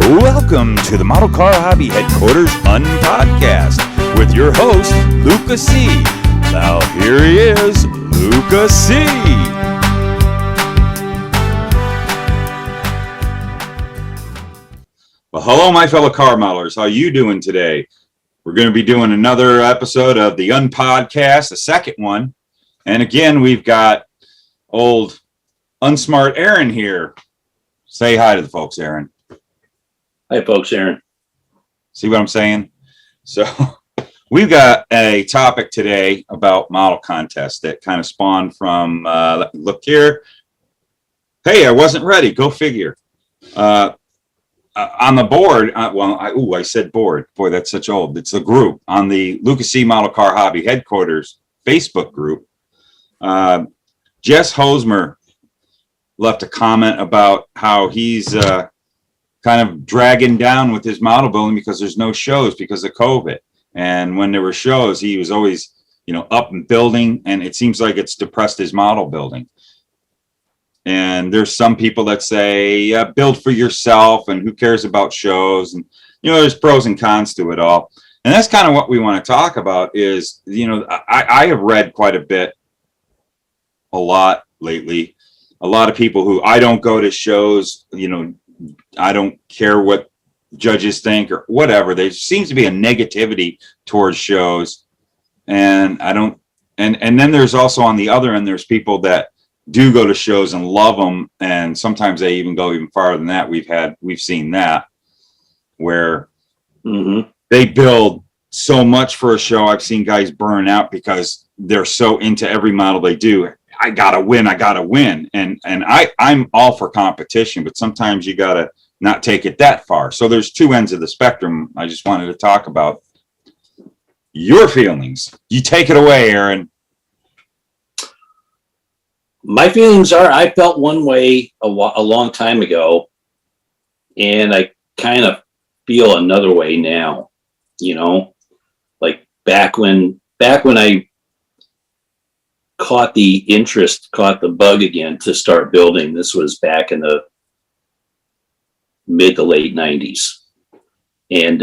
Welcome to the Model Car Hobby Headquarters Unpodcast with your host, Luca C. Now here he is, Luca C. Well, hello, my fellow car modelers. How you doing today? We're going to be doing another episode of the Unpodcast, the second one. And again, we've got old Unsmart Aaron here. Say hi to the folks, Aaron. Hi, folks, Aaron. See what I'm saying? So we've got a topic today about model contests that kind of spawned from, look here. Hey, I wasn't ready. Go figure. On the board, I said board. Boy, that's such old. It's a group on the Luca C. Model Car Hobby Headquarters Facebook group. Jess Hosmer left a comment about how he's kind of dragging down with his model building because there's no shows because of COVID. And when there were shows, he was always, up and building, and it seems like it's depressed his model building. And there's some people that say, build for yourself and who cares about shows? And, there's pros and cons to it all. And that's kind of what we want to talk about is, I have read quite a lot lately. A lot of people who I don't go to shows, I don't care what judges think or whatever. There seems to be a negativity towards shows. And and then there's also on the other end, there's people that do go to shows and love them. And sometimes they even go even farther than that. We've seen that where they build so much for a show. I've seen guys burn out because they're so into every model they do. I gotta win. And I'm all for competition, but sometimes you gotta not take it that far. So there's two ends of the spectrum. I just wanted to talk about your feelings. You take it away, Aaron. My feelings are I felt one way a long time ago, and I kind of feel another way now, like back when I caught the bug again to start building. This was back in the mid to late 90s, and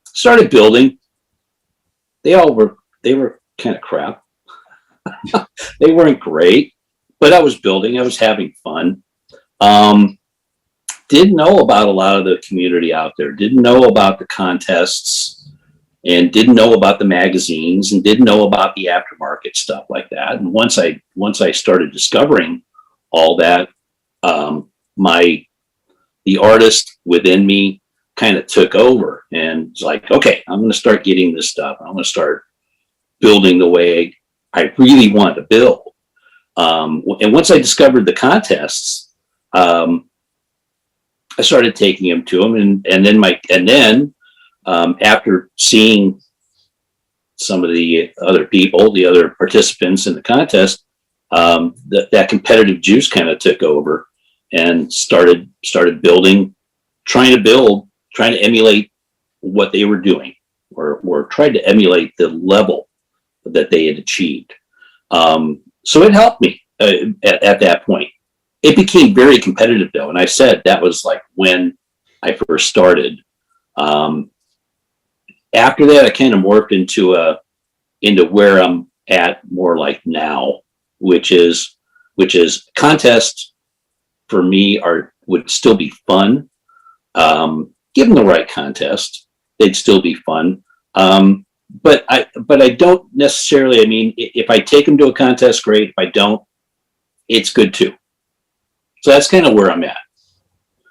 started building. They were kind of crap. They weren't great, but I was building. I was having fun. Didn't know about a lot of the community out there. Didn't know about the contests. And didn't know about the magazines and didn't know about the aftermarket stuff like that. And once I started discovering all that, the artist within me kind of took over and was like, okay, I'm going to start getting this stuff. I'm going to start building the way I really want to build. And once I discovered the contests, I started taking them to them, and then after seeing some of the other people, the other participants in the contest, that competitive juice kind of took over and started building, trying to emulate what they were doing, or tried to emulate the level that they had achieved. So it helped me at that point. It became very competitive though, and I said that was like when I first started. After that, I kind of morphed into where I'm at more like now, which is contests for me would still be fun. Given the right contest, they'd still be fun. But I don't necessarily. I mean, if I take them to a contest, great. If I don't, it's good too. So that's kind of where I'm at.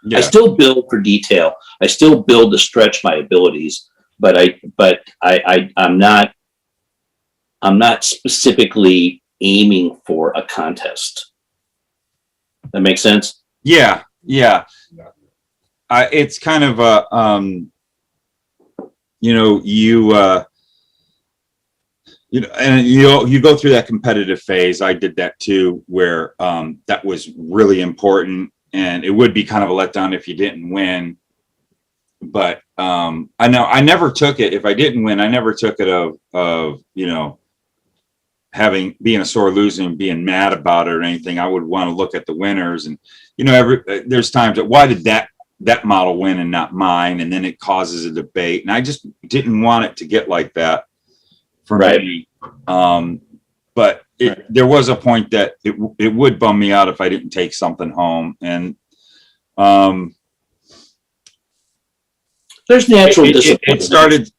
Yeah. I still build for detail. I still build to stretch my abilities. But I'm not specifically aiming for a contest. That makes sense? Yeah. It's kind of and you go through that competitive phase. I did that too, where that was really important, and it would be kind of a letdown if you didn't win. But I know I never took it. If I didn't win, I never took it of being a sore loser and being mad about it or anything. I would want to look at the winners, and there's times that why did that that model win and not mine, and then it causes a debate, and I just didn't want it to get like that for me. But there was a point that it would bum me out if I didn't take something home, and there's natural disappointment. It started,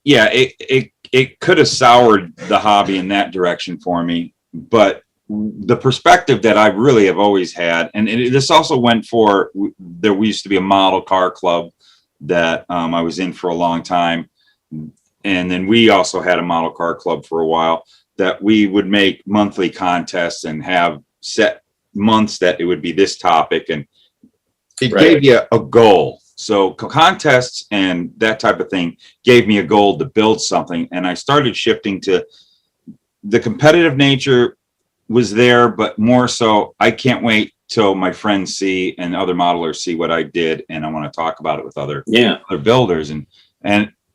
it could have soured the hobby in that direction for me, but the perspective that I really have always had, and this also went for, we used to be a model car club that I was in for a long time. And then we also had a model car club for a while that we would make monthly contests and have set months that it would be this topic. And it gave you a goal. So contests and that type of thing gave me a goal to build something. And I started shifting to the competitive nature was there, but more so, I can't wait till my friends see and other modelers see what I did, and I want to talk about it with other builders. And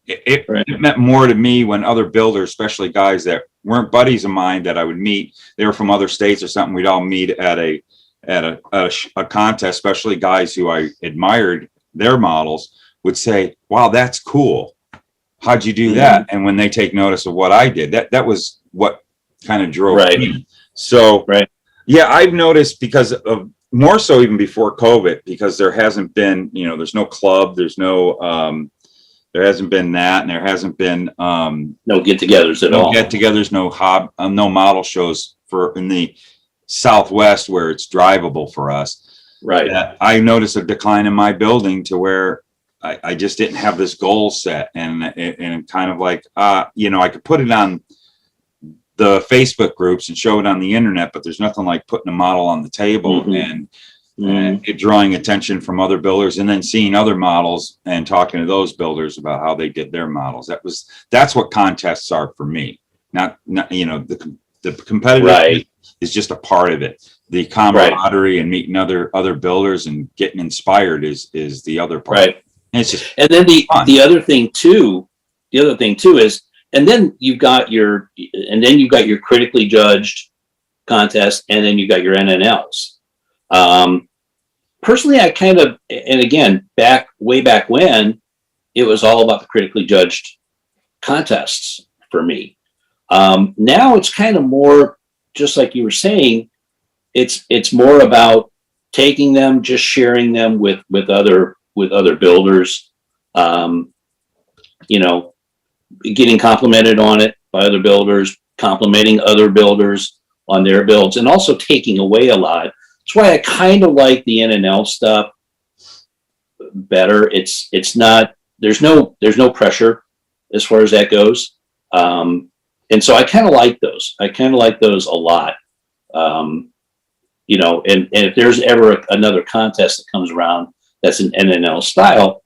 it meant more to me when other builders, especially guys that weren't buddies of mine that I would meet, they were from other states or something, we'd all meet at a contest, especially guys who I admired their models, would say, "Wow, that's cool. How'd you do that?" And when they take notice of what I did, that was what kind of drove me. So, yeah, I've noticed, because of more so even before COVID, because there hasn't been, there's no club, there's no, there hasn't been that, and there hasn't been no get-togethers at all. No get-togethers, no model shows in the Southwest where it's drivable for us. I noticed a decline in my building to where I just didn't have this goal set, and kind of like, I could put it on the Facebook groups and show it on the internet, but there's nothing like putting a model on the table and it drawing attention from other builders, and then seeing other models and talking to those builders about how they did their models. That's what contests are for me. Not the competitive is just a part of it. The camaraderie and meeting other builders and getting inspired is the other part. And it's just, and then the other thing too is, and then you've got your critically judged contest, and then you've got your NNLs. Personally, I kind of, and again, way back when, it was all about the critically judged contests for me. Now it's kind of more, just like you were saying, it's more about taking them, just sharing them with other builders, getting complimented on it by other builders, complimenting other builders on their builds, and also taking away a lot. That's why I kind of like the NNL stuff better. It's not, there's no pressure as far as that goes. And so I kind of like those. I kind of like those a lot. And if there's ever another contest that comes around that's an NNL style,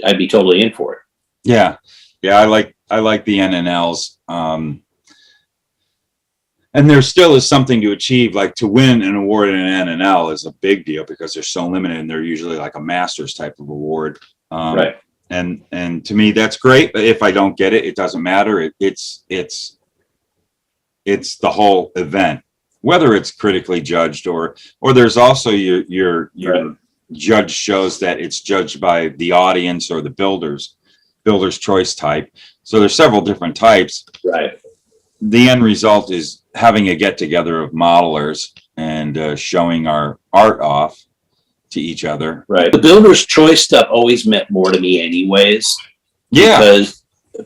I'd be totally in for it. Yeah, I like the NNLs. And there still is something to achieve, like to win an award in an NNL is a big deal because they're so limited, and they're usually like a master's type of award. And to me, that's great. But if I don't get it, it doesn't matter. It's the whole event, whether it's critically judged or there's also your judge shows that it's judged by the audience or the builder's choice type. So there's several different types. The end result is having a get together of modelers and showing our art off to each other. The builder's choice stuff always meant more to me anyways.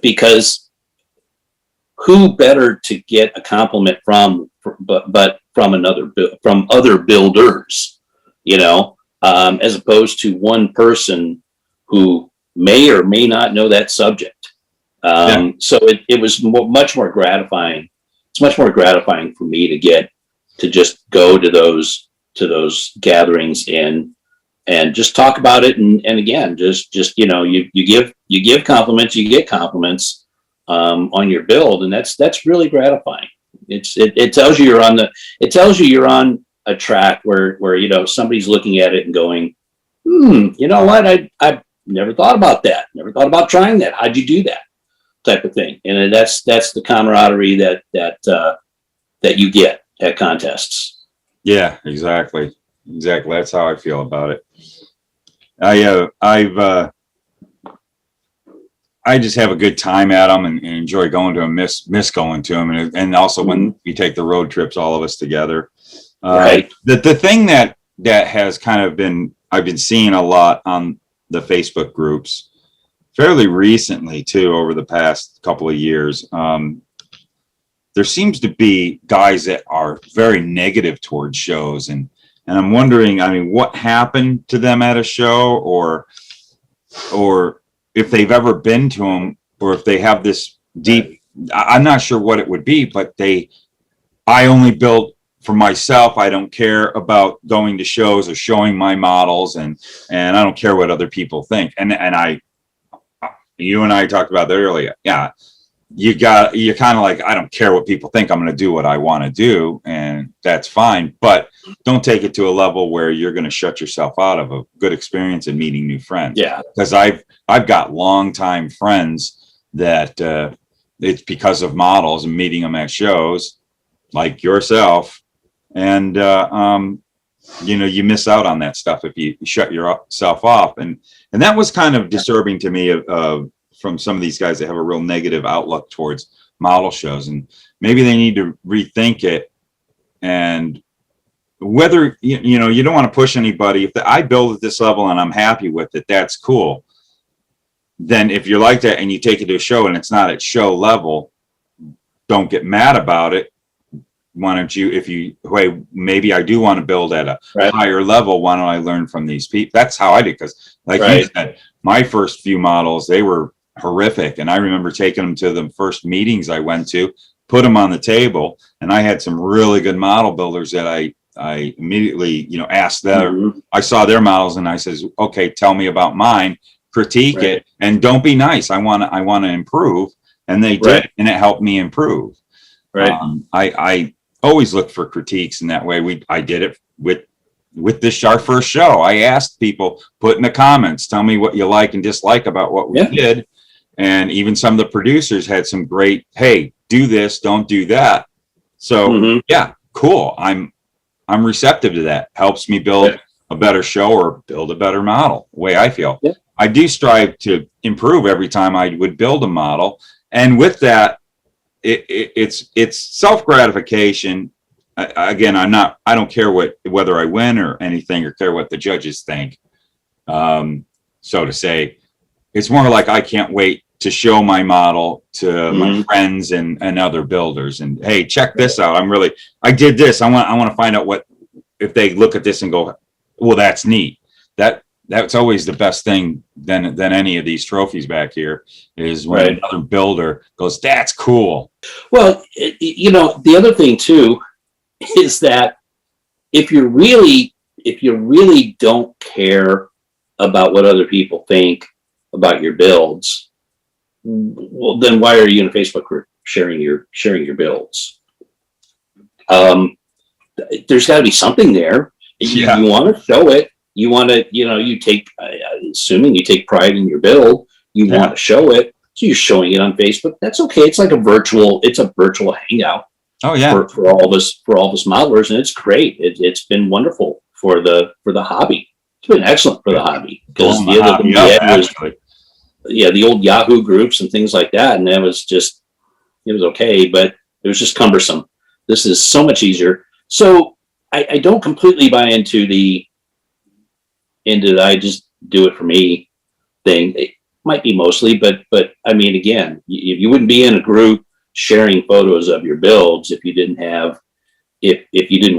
Because who better to get a compliment from, but from other builders, as opposed to one person who may or may not know that subject. So it was much more gratifying. It's much more gratifying for me to just go to those gatherings and just talk about it. And again, just you give compliments, you get compliments on your build, and that's really gratifying. It tells you you're on a track where somebody's looking at it and going, you know what, I never thought about that. Never thought about trying that. How'd you do that? Type of thing. And that's the camaraderie that you get at contests. Yeah, exactly. That's how I feel about it. I just have a good time at them and enjoy going to them, miss going to them. And also when we take the road trips, all of us together. Right. The thing that has kind of been, I've been seeing a lot on the Facebook groups fairly recently too, over the past couple of years. There seems to be guys that are very negative towards shows, and I'm wondering, I mean, what happened to them at a show, or if they've ever been to them, or if they have this deep, I'm not sure what it would be, but I only build for myself. I don't care about going to shows or showing my models, and I don't care what other people think. And you and I talked about that earlier. Yeah. You're kind of like, I don't care what people think. I'm going to do what I want to do, and that's fine. But don't take it to a level where you're going to shut yourself out of a good experience and meeting new friends. Yeah. Because I've got longtime friends that it's because of models and meeting them at shows like yourself, and you miss out on that stuff if you shut yourself off, and that was kind of disturbing to me from some of these guys that have a real negative outlook towards model shows, and maybe they need to rethink it. And whether you don't want to push anybody. If I build at this level and I'm happy with it, that's cool. Then if you're like that and you take it to a show and it's not at show level, don't get mad about it. Why don't you, maybe I do want to build at a higher level, why don't I learn from these people? That's how I did, because like you said, my first few models, they were horrific. And I remember taking them to the first meetings I went to, put them on the table, and I had some really good model builders that I immediately, asked them. I saw their models and I says, okay, tell me about mine, critique it, and don't be nice. I want to improve. And they did, and it helped me improve. I always look for critiques in that way. I did it with this our first show. I asked people, put in the comments, tell me what you like and dislike about what we did. And even some of the producers had some great, hey, do this, don't do that. So yeah, cool. I'm receptive to that. Helps me build a better show or build a better model, the way I feel. I do strive to improve every time I would build a model. And with that, it's self-gratification. Again, I don't care whether I win or anything, or care what the judges think. So to say, it's more like I can't wait to show my model to my friends and other builders. And hey, check this out. I did this. I want to find out if they look at this and go, well, that's neat. That's always the best thing than any of these trophies back here, is when another builder goes, that's cool. Well, the other thing too is that if you really don't care about what other people think about your builds, well, then why are you in a Facebook group sharing your builds? There's got to be something there. You want to show it. You want to, you take, assuming you take pride in your build, you want to show it. So you're showing it on Facebook. That's okay. It's like a virtual hangout. Oh yeah. For all of us modelers. And it's great. It's been wonderful for the hobby. It's been excellent for the hobby, because the other thing we had was, the old Yahoo groups and things like that. And that was just, it was okay, but it was just cumbersome. This is so much easier. So I don't completely buy into the I just do it for me thing. It might be mostly, but I mean, again, you wouldn't be in a group sharing photos of your builds if you didn't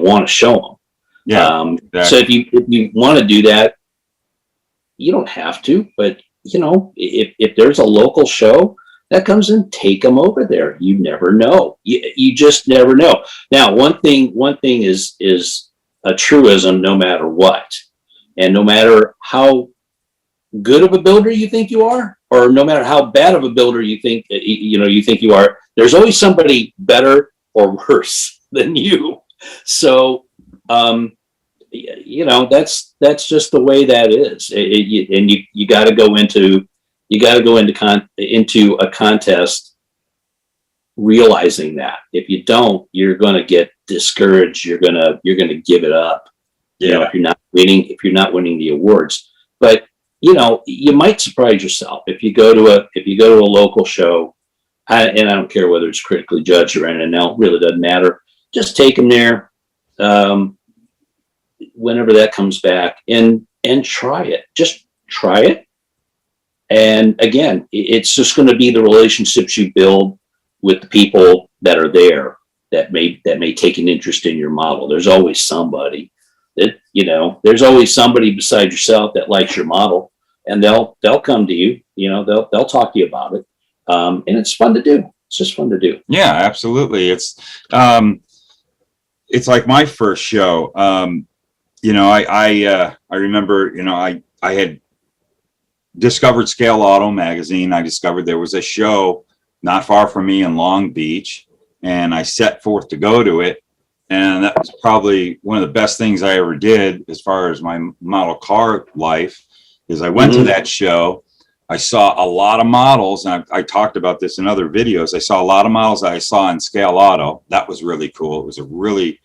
want to show them. Exactly. So if you want to do that, you don't have to, but if there's a local show that comes in, take them over there. You never know. You just never know. Now, one thing is a truism, no matter what. And no matter how good of a builder you think you are, or no matter how bad of a builder you think you are, there's always somebody better or worse than you. So, that's just the way that is. And you got to go into a contest realizing that. If you don't, you're going to get discouraged. You're going to give it up. If you're not winning the awards. But you know, you might surprise yourself if you go to a local show, and I don't care whether it's critically judged or anything else, really doesn't matter. Just take them there, whenever that comes back, and try it. Just try it. And again, it's just going to be the relationships you build with the people that are there that may take an interest in your model. There's always somebody that, you know, there's always somebody beside yourself that likes your model, and they'll come to you. You know, they'll talk to you about it, and it's fun to do. It's just fun to do. Yeah, absolutely. It's like my first show. You know, I remember, you know, I had discovered Scale Auto magazine. I discovered there was a show not far from me in Long Beach, and I set forth to go to it. And that was probably one of the best things I ever did as far as my model car life, is I went to that show. I saw a lot of models, and I talked about this in other videos. I saw a lot of models that I saw in Scale Auto. That was really cool. It was a really,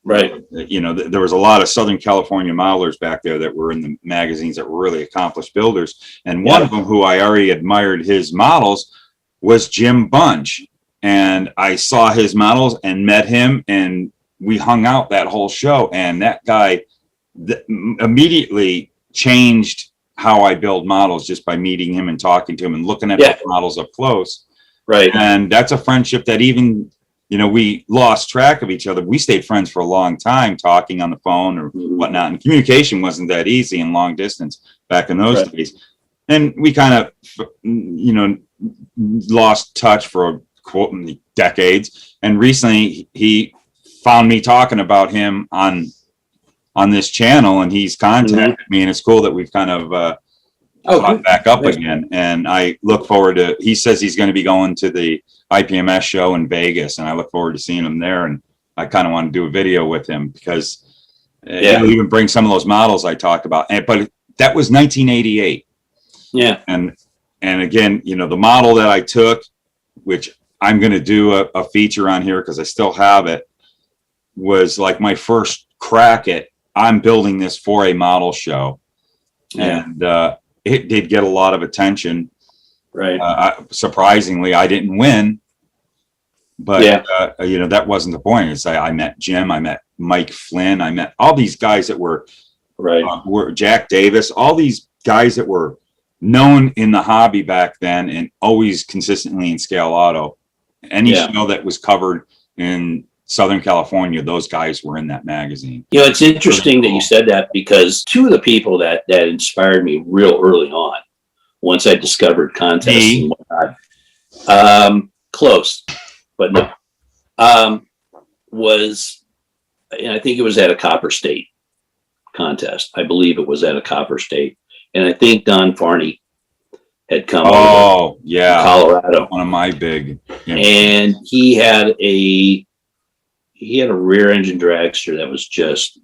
right. You know, there was a lot of Southern California modelers back there that were in the magazines that were really accomplished builders. And one of them, who I already admired his models, was Jim Bunch. And I saw his models and met him, and we hung out that whole show. And that guy immediately changed how I build models, just by meeting him and talking to him and looking at the models up close. Right. And that's a friendship that even, you know, we lost track of each other. We stayed friends for a long time, talking on the phone or whatnot. And communication wasn't that easy in long distance back in those days. And we kind of, you know, lost touch for decades. And recently he found me talking about him on this channel, and he's contacted me, and it's cool that we've kind of got back up again. And I look forward to, he says he's going to be going to the IPMS show in Vegas, and I look forward to seeing him there. And I kind of want to do a video with him, because he'll even bring some of those models I talked about. But that was 1988. Yeah. And again, you know, the model that I took, which I'm going to do a feature on here because I still have it, was like my first crack at, I'm building this for a model show. And it did get a lot of attention. Right. Surprisingly, I didn't win, but you know, that wasn't the point. It's I met Jim, I met Mike Flynn, I met all these guys that were were Jack Davis, all these guys that were known in the hobby back then, and always consistently in Scale Auto. Any show that was covered in Southern California, those guys were in that magazine. You know, it's interesting that you said that, because two of the people that inspired me real early on, once I discovered contests and whatnot, close, but no, was, and I think it was at a Copper State contest. I believe it was at a Copper State. And I think Don Farney had come over from Colorado. One of my big. And he had a rear engine dragster that was just,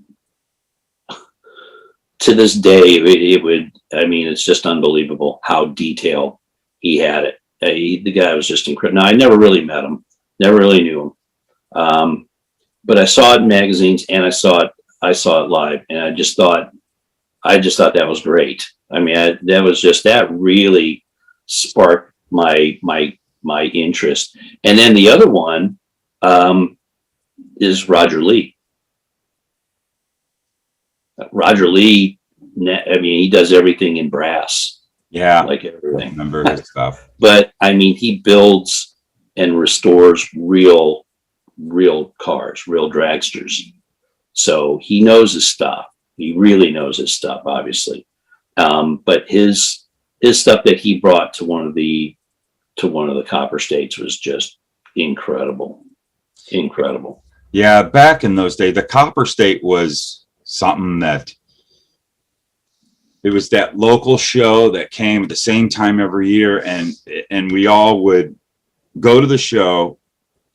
to this day, it's just unbelievable how detailed he had it. The guy was just incredible. Now, I never really met him, never really knew him. But I saw it in magazines, and I saw it live, and I just thought that was great. I mean, that really sparked my interest. And then the other one is Roger Lee. Roger Lee, I mean, he does everything in brass. Yeah, like everything. I remember his stuff. But I mean, he builds and restores real cars, real dragsters. So he knows his stuff. He really knows his stuff, obviously. But his stuff that he brought to one of the Copper States was just incredible. Yeah, back in those days, the Copper State was something that, it was that local show that came at the same time every year, and we all would go to the show,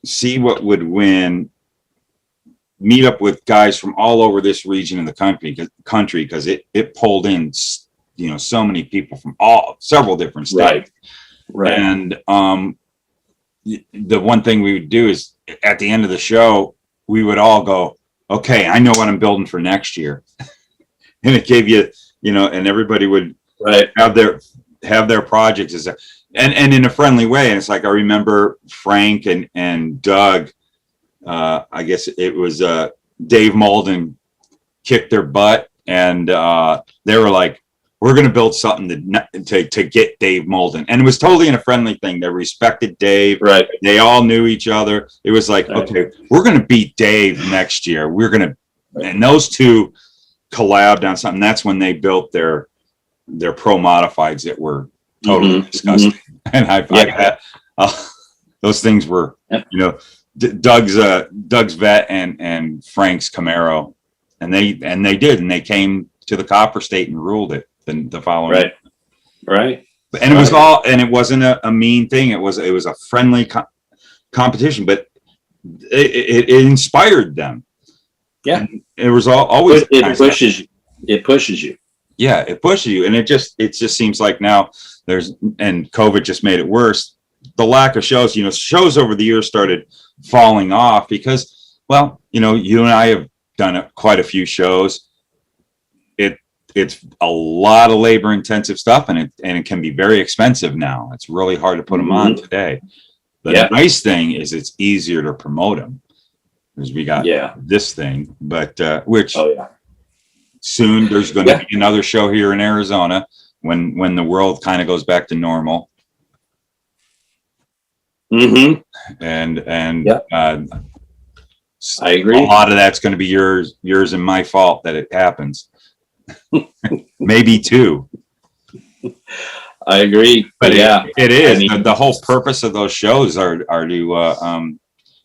see what would win, meet up with guys from all over this region in the country because it pulled in, you know, so many people from several different states. Right. And the one thing we would do is, at the end of the show, we would all go, okay, I know what I'm building for next year. And it gave you, you know, and everybody would Right. have their projects as and in a friendly way. And it's like, I remember Frank and Doug, I guess it was Dave Malden kicked their butt, and they were like, we're going to build something to get Dave Malden. And it was totally in a friendly thing. They respected Dave. Right. They all knew each other. It was like, okay, we're going to beat Dave next year. We're going to, and those two collabed on something. That's when they built their pro modifieds that were totally disgusting. And I had those things were, you know, Doug's Vet and Frank's Camaro, and they came to the Copper State and ruled it the following year. Right. And it was all, and it wasn't a mean thing. It was a friendly competition, but it inspired them. Yeah. And it was always it pushes you. It pushes you. Yeah, it pushes you, and it just seems like now and COVID just made it worse. The lack of shows, shows over the years started falling off because, well, you and I have done quite a few shows. It's a lot of labor intensive stuff, and it can be very expensive now. It's really hard to put them on today. The nice thing is it's easier to promote them because we got this thing, but which soon there's going to be another show here in Arizona when the world kind of goes back to normal. And I agree. A lot of that's going to be yours and my fault that it happens. Maybe two. I agree. But it is. I mean, the whole purpose of those shows are to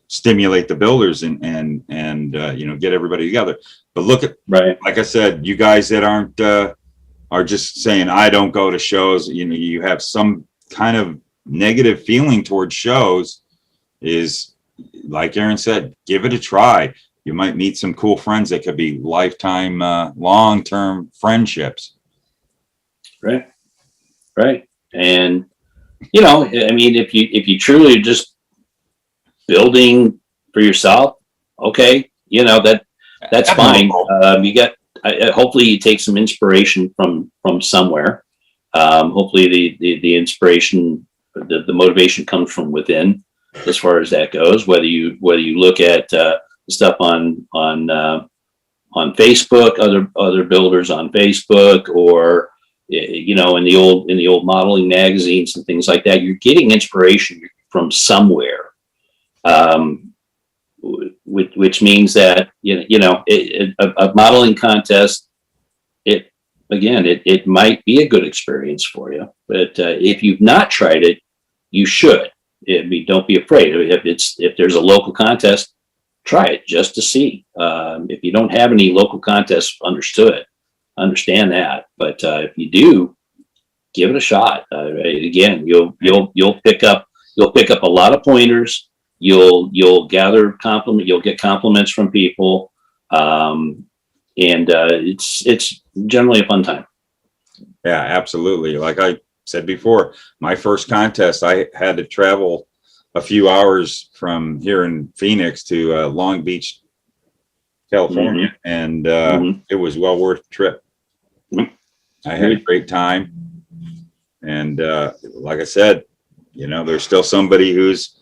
stimulate the builders and get everybody together. But look at, like I said, you guys that are just saying, I don't go to shows, you have some kind of negative feeling towards shows, is like Aaron said, give it a try. You might meet some cool friends that could be lifetime, long-term friendships. Right. And, I mean, if you truly just building for yourself, okay, that's fine. Hopefully you take some inspiration from somewhere. Hopefully the inspiration, the motivation comes from within, as far as that goes. Whether you look at stuff on Facebook, other builders on Facebook, or in the old modeling magazines and things like that, you're getting inspiration from somewhere. Which means that a modeling contest, it might be a good experience for you, but if you've not tried it, you should. Don't be afraid. If there's a local contest, try it just to see. If you don't have any local contests, understand that. But if you do, give it a shot. Again, you'll pick up a lot of pointers. You'll gather you'll get compliments from people, and it's generally a fun time. Yeah, absolutely. Like I said before, my first contest, I had to travel a few hours from here in Phoenix to Long Beach, California, and it was well worth the trip. I had a great time, and like I said, there's still somebody who's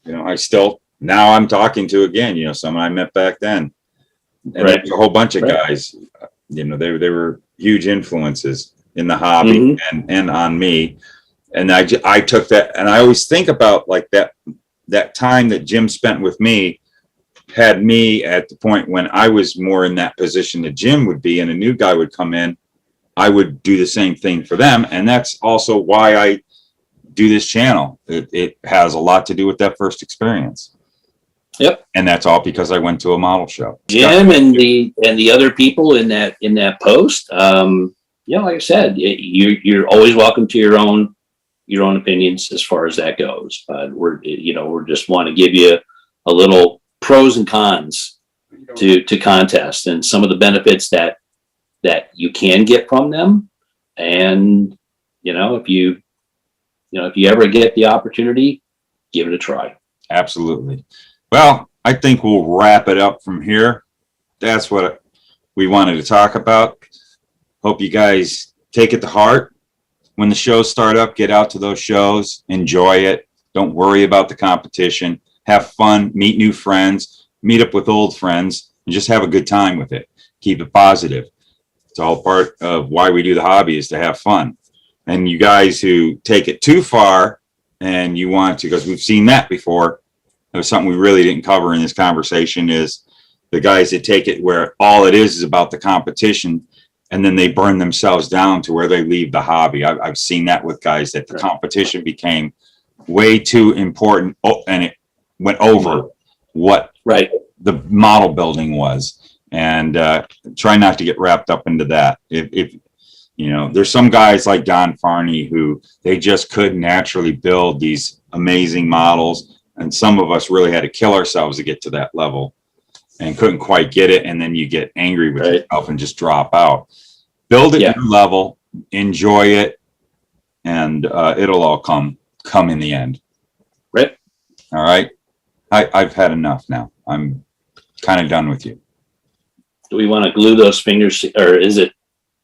now I'm talking to again, someone I met back then, and there's a whole bunch of guys, they were huge influences in the hobby and on me. And I took that, and I always think about like that time that Jim spent with me had me at the point when I was more in that position that Jim would be, and a new guy would come in, I would do the same thing for them. And that's also why I do this channel. It has a lot to do with that first experience. Yep. And that's all because I went to a model show. Jim and the other people in that post, like I said, you're always welcome to your own opinions as far as that goes. We're just want to give you a little pros and cons to contests and some of the benefits that you can get from them. And, if you ever get the opportunity, give it a try. Absolutely. Well, I think we'll wrap it up from here. That's what we wanted to talk about. Hope you guys take it to heart. When the shows start up, get out to those shows, enjoy it. Don't worry about the competition. Have fun, meet new friends, meet up with old friends, and just have a good time with it. Keep it positive. It's all part of why we do the hobby, is to have fun. And you guys who take it too far and you want to, because we've seen that before, it was something we really didn't cover in this conversation, is the guys that take it where all it is about the competition, and then they burn themselves down to where they leave the hobby. I've seen that with guys, that the competition became way too important, and it went over what the model building was. And try not to get wrapped up into that. If you know, there's some guys like Don Farney who they just couldn't naturally build these amazing models, and some of us really had to kill ourselves to get to that level and couldn't quite get it, and then you get angry with yourself and just drop out. Build it at your level, enjoy it, and it'll all come in the end. Right. All right. I've had enough now. I'm kind of done with you. Do we want to glue those fingers, or is it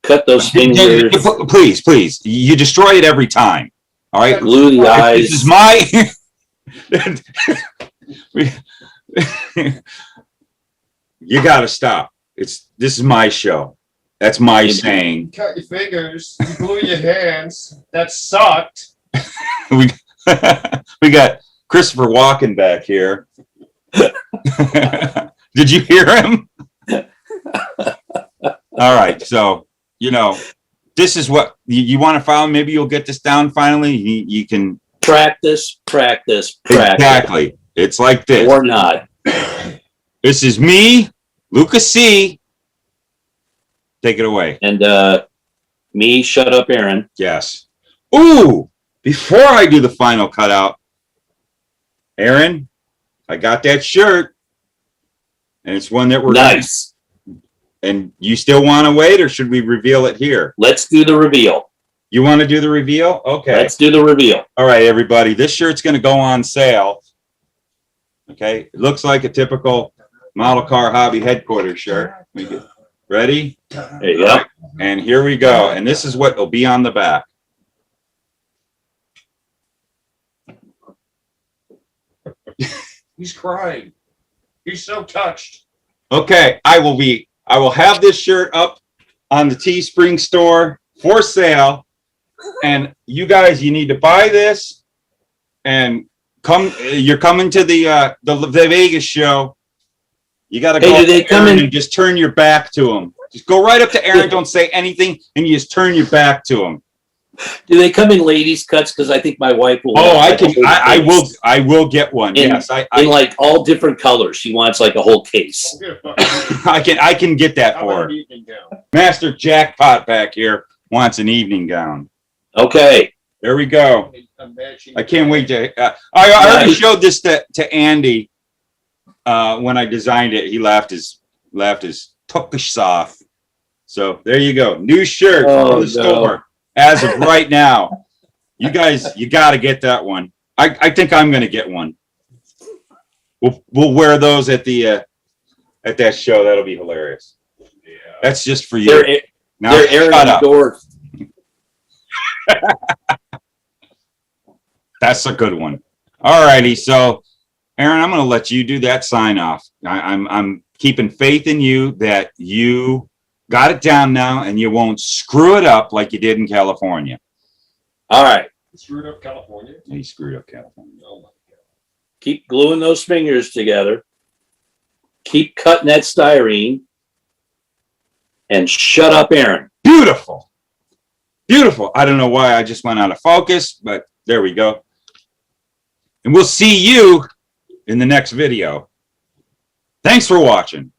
cut those fingers? Please. You destroy it every time. All right. Glue the eyes. This is my. You got to stop. This is my show. That's my saying. Cut your fingers. You glue your hands. That sucked. we got Christopher Walken back here. Did you hear him? All right, so you know, this is what you want to follow. Maybe you'll get this down finally. You can practice. Exactly. It's like this or not. This is me, Lucas C. Take it away. And me, shut up, Aaron. Yes. Ooh, before I do the final cutout, Aaron, I got that shirt, and it's one that we're nice. And you still want to wait, or should we reveal it here? Let's do the reveal. You want to do the reveal? Okay. Let's do the reveal. All right, everybody. This shirt's going to go on sale. Okay. It looks like a typical model car hobby headquarters shirt. Ready? There you go. Right. And here we go. And this is what will be on the back. He's crying. He's so touched. Okay. I will have this shirt up on the Teespring store for sale. And you guys, you need to buy this and come. You're coming to the Vegas show. You got to go do they come in and just turn your back to them. Just go right up to Aaron. Don't say anything, and you just turn your back to him. Do they come in ladies' cuts? Because I think my wife will. Oh, I can. I will get one. Yes, in like all different colors. She wants like a whole case. I can get that for her. Master Jackpot back here wants an evening gown. Okay. There we go. I can't wait to. I already showed this to Andy when I designed it. He laughed his tuckish off. So there you go. New shirt from the store as of right now. You guys, you got to get that one. I think I'm going to get one. We'll wear those at that show. That'll be hilarious. Yeah. That's just for you. They're airing the door. That's a good one. All righty. So, Aaron, I'm going to let you do that sign off. I'm keeping faith in you that you got it down now and you won't screw it up like you did in California. All right. He screwed up California. He screwed up California. Oh my God. Keep gluing those fingers together. Keep cutting that styrene. And shut up, Aaron. Beautiful. Beautiful. I don't know why I just went out of focus, but there we go. And we'll see you in the next video. Thanks for watching.